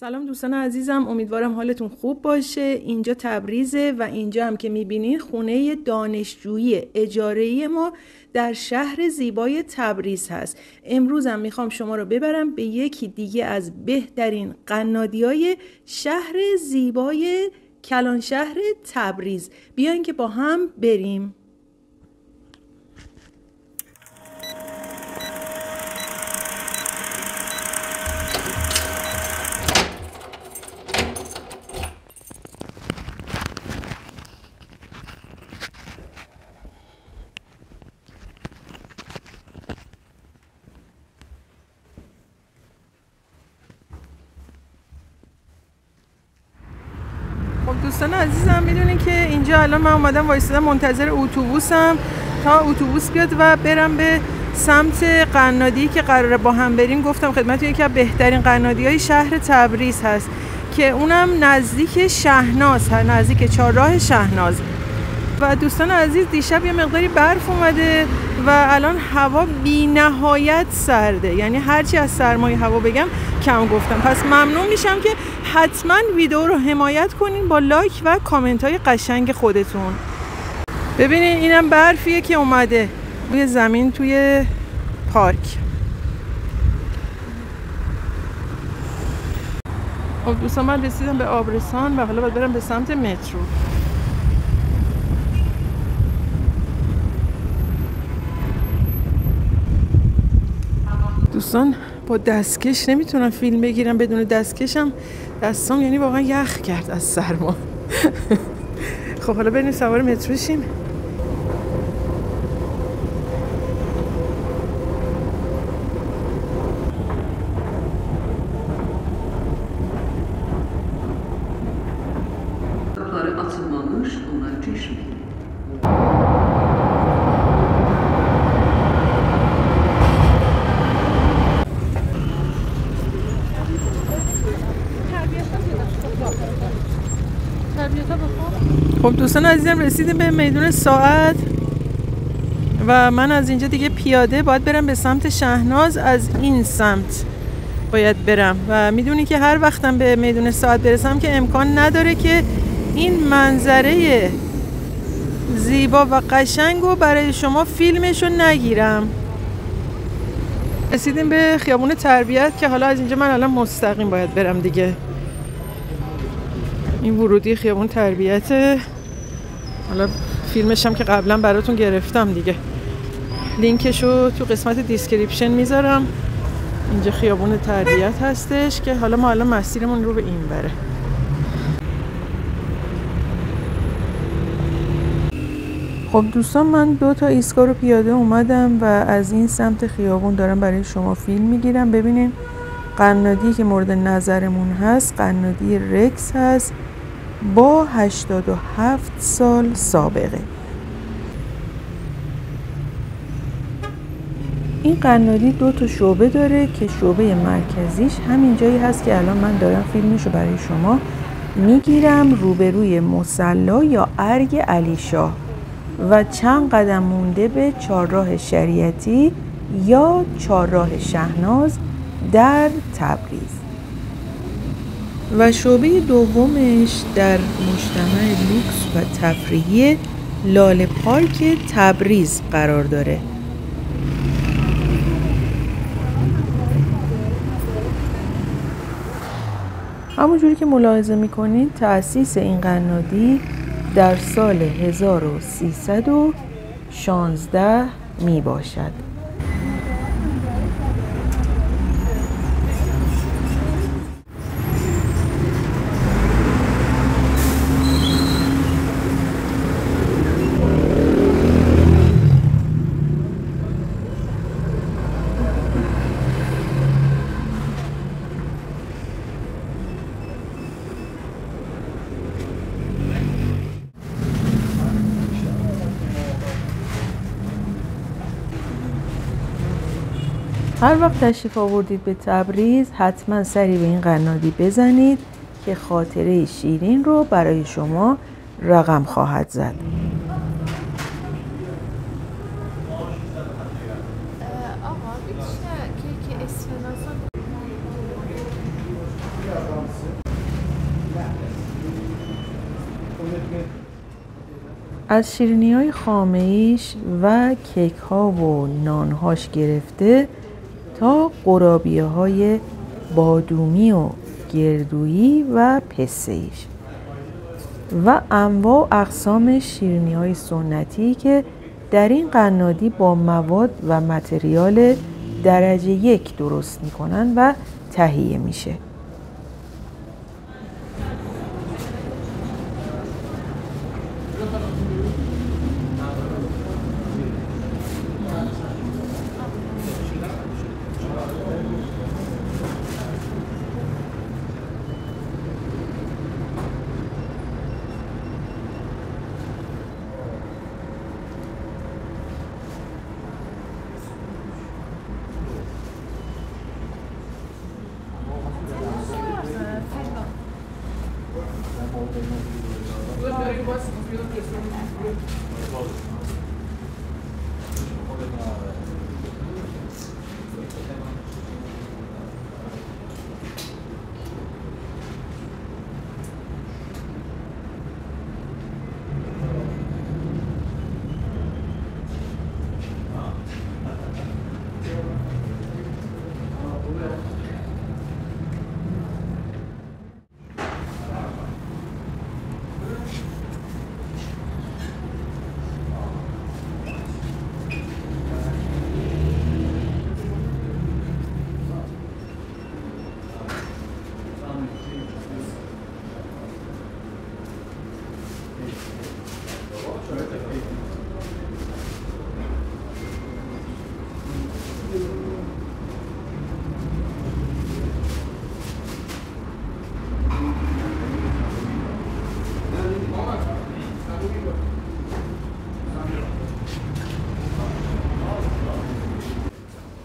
سلام دوستان عزیزم، امیدوارم حالتون خوب باشه. اینجا تبریزه و اینجا هم که میبینین خونه دانشجویی اجاره‌ای ما در شهر زیبای تبریز هست. امروز هم میخوام شما رو ببرم به یکی دیگه از بهترین قنادی‌های شهر زیبای کلان شهر تبریز. بیاین که با هم بریم. خب دوستان عزیزم، میدونین که اینجا الان من اومدم وایسادم منتظر اتوبوسم تا اتوبوس بیاد و برم به سمت قنادی که قراره با هم بریم. گفتم خدمتتون یکی از بهترین قنادی‌های شهر تبریز هست که اونم نزدیک شهناز هست، نزدیک چهارراه شهناز. و دوستان عزیز، دیشب یه مقداری برف اومده و الان هوا بی نهایت سرده، یعنی هرچی از سرمای هوا بگم کم گفتم. پس ممنون میشم که حتما ویدیو رو حمایت کنین با لایک و کامنت های قشنگ خودتون. ببینین اینم برفیه که اومده روی زمین توی پارک. خب دوستان، من رسیدم به آبرسان و حالا باید برم به سمت مترو. دوستان با دستکش نمیتونم فیلم بگیرم، بدون دستکشم دستام یعنی واقعا یخ کرد از سرما. خب حالا بریم سوار مترو شیم. خب دوستان عزیزم، رسیدیم به میدون ساعت و من از اینجا دیگه پیاده باید برم به سمت شهناز. از این سمت باید برم و میدونی که هر وقتم به میدون ساعت برسم که امکان نداره که این منظره زیبا و قشنگ رو برای شما فیلمشو نگیرم. رسیدیم به خیابون تربیت که حالا از اینجا من الان مستقیم باید برم دیگه. این ورودی خیابون تربیته. حالا فیلمش هم که قبلا براتون گرفتم دیگه، لینکشو تو قسمت دیسکریپشن میذارم. اینجا خیابون تربیت هستش که حالا ما الان مسیرمون رو به این بره. خب دوستان، من 2 تا ایستگاه رو پیاده اومدم و از این سمت خیابون دارم برای شما فیلم میگیرم. ببینین قنادی که مورد نظرمون هست قنادی رکس هست با 87 سال سابقه. این قنادی 2 تا شعبه داره که شعبه مرکزیش همین جایی هست که الان من دارم فیلمش رو برای شما میگیرم، روبروی مصلی یا ارگ علیشاه و چند قدم مونده به چهارراه شریعتی یا چهارراه شهناز در تبریز. و شعبه دومش در مجتمع لوکس و تفریحی لاله پارک تبریز قرار داره. همونجوری که ملاحظه میکنید تأسیس این قنادی در سال 1316 می باشد. هر وقت تشریف آوردید به تبریز حتما سری به این قنادی بزنید که خاطره شیرین رو برای شما رقم خواهد زد. از شیرینی‌های خامه‌ایش و کیک‌ها و نان‌هاش گرفته تا قرابی‌های بادومی و گردویی و پسته‌ایش و انواع و اقسام شیرینی‌های سنتی که در این قنادی با مواد و متریال درجه 1 درست می‌کنن و تهیه میشه.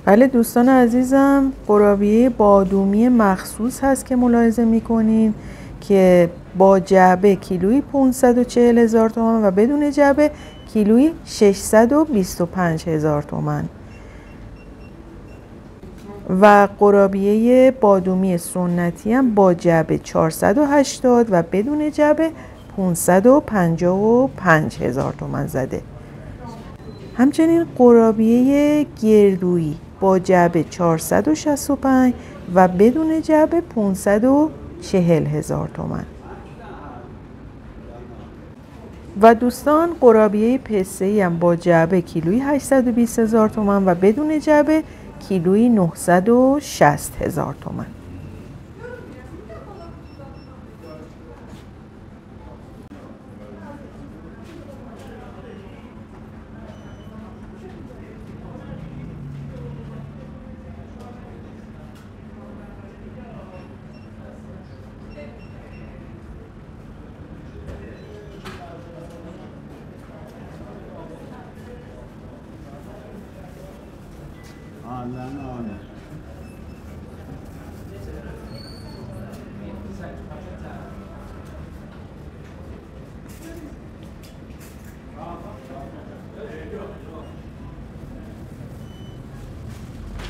بله دوستان عزیزم، قرابیه بادومی مخصوص هست که ملاحظه میکنین که با جعبه کیلویی 540,000 تومان و بدون جعبه کیلویی 625,000 تومان و قرابیه بادومی سنتی هم با جعبه 480 و بدون جعبه 555,000 تومان زده. همچنین قرابیه گردویی با جعبه 465 و بدون جعبه 540,000 تومان. و دوستان قرابیه پسته‌ای هم با جعبه کیلویی 820,000 تومان و بدون جعبه کیلویی 960,000 تومان.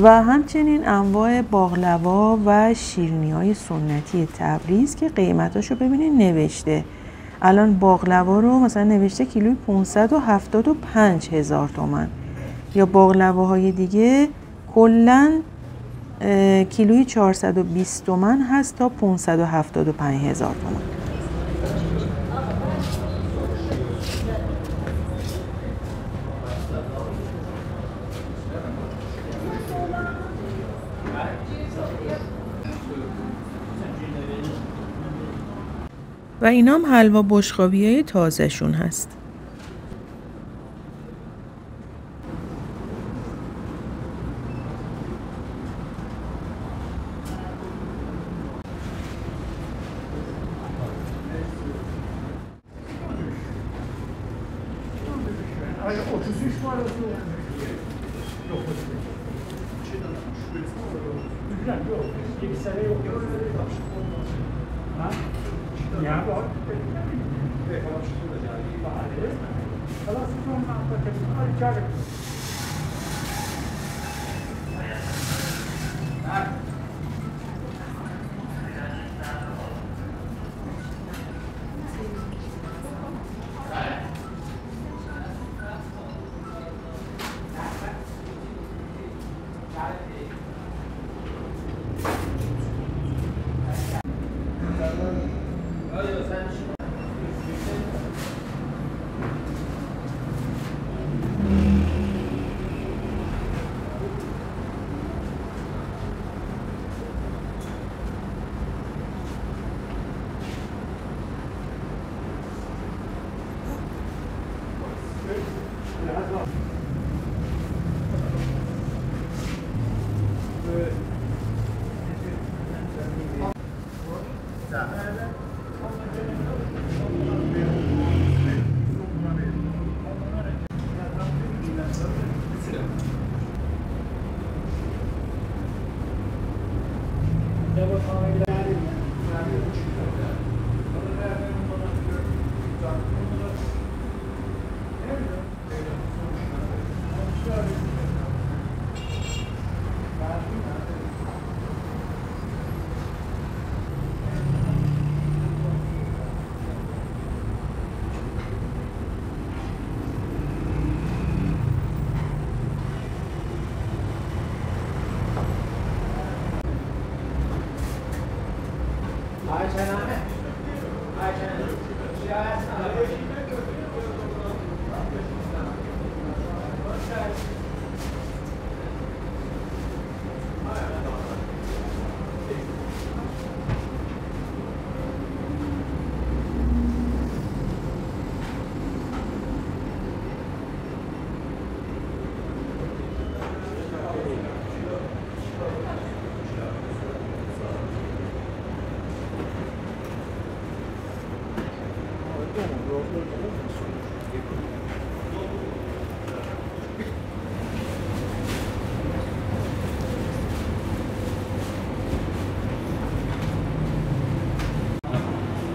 و همچنین انواع باقلوا و شیرینی‌های سنتی تبریز که قیمتاشو ببینید نوشته. الان باقلوا رو مثلا نوشته کیلوی 575,000 تومان یا باقلواهای دیگه کلاً کیلوی 420 تومان هست تا 575,000 تومان. و اینام حلوا بشقابی‌های تازه‌شون هست.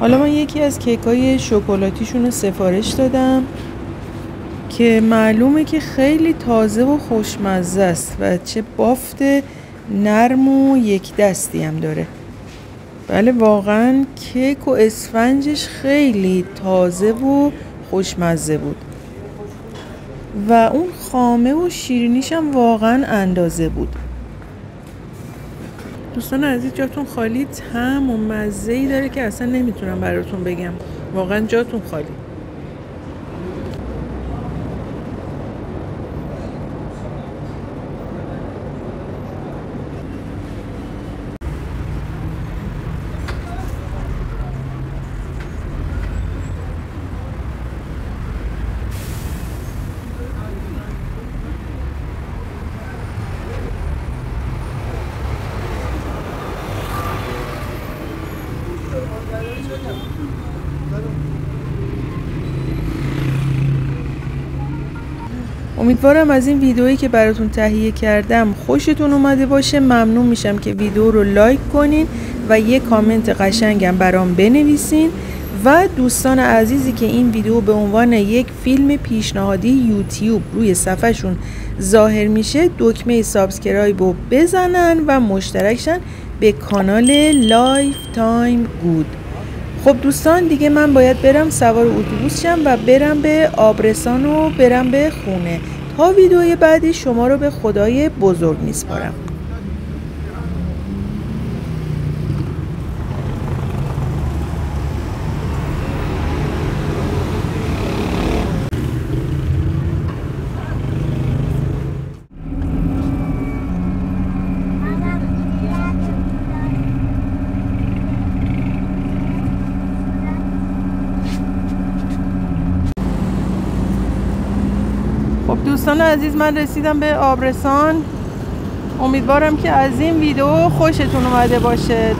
حالا من یکی از کیک‌های شکلاتیشون رو سفارش دادم که معلومه که خیلی تازه و خوشمزه است و چه بافت نرم و یک دستی هم داره. بله واقعا کیک و اسفنجش خیلی تازه و خوشمزه بود و اون خامه و شیرینیش هم واقعا اندازه بود. دوستان عزیز جاتون خالی، طعم و مزه‌ای داره که اصلا نمیتونم براتون بگم، واقعا جاتون خالی. امیدوارم از این ویدئویی که براتون تهیه کردم خوشتون اومده باشه. ممنون میشم که ویدیو رو لایک کنین و یه کامنت قشنگم برام بنویسین و دوستان عزیزی که این ویدیو به عنوان یک فیلم پیشنهادی یوتیوب روی صفحهشون ظاهر میشه دکمه سابسکرایب رو بزنن و مشترکشن به کانال لایف تایم گود. خب دوستان دیگه من باید برم سوار اتوبوس شم و برم به آبرسان و برم به خونه. تا ویدیوی بعدی شما رو به خدای بزرگ میسپارم. دوستان عزیز من رسیدم به آبرسان. امیدوارم که از این ویدیو خوشتون اومده باشه.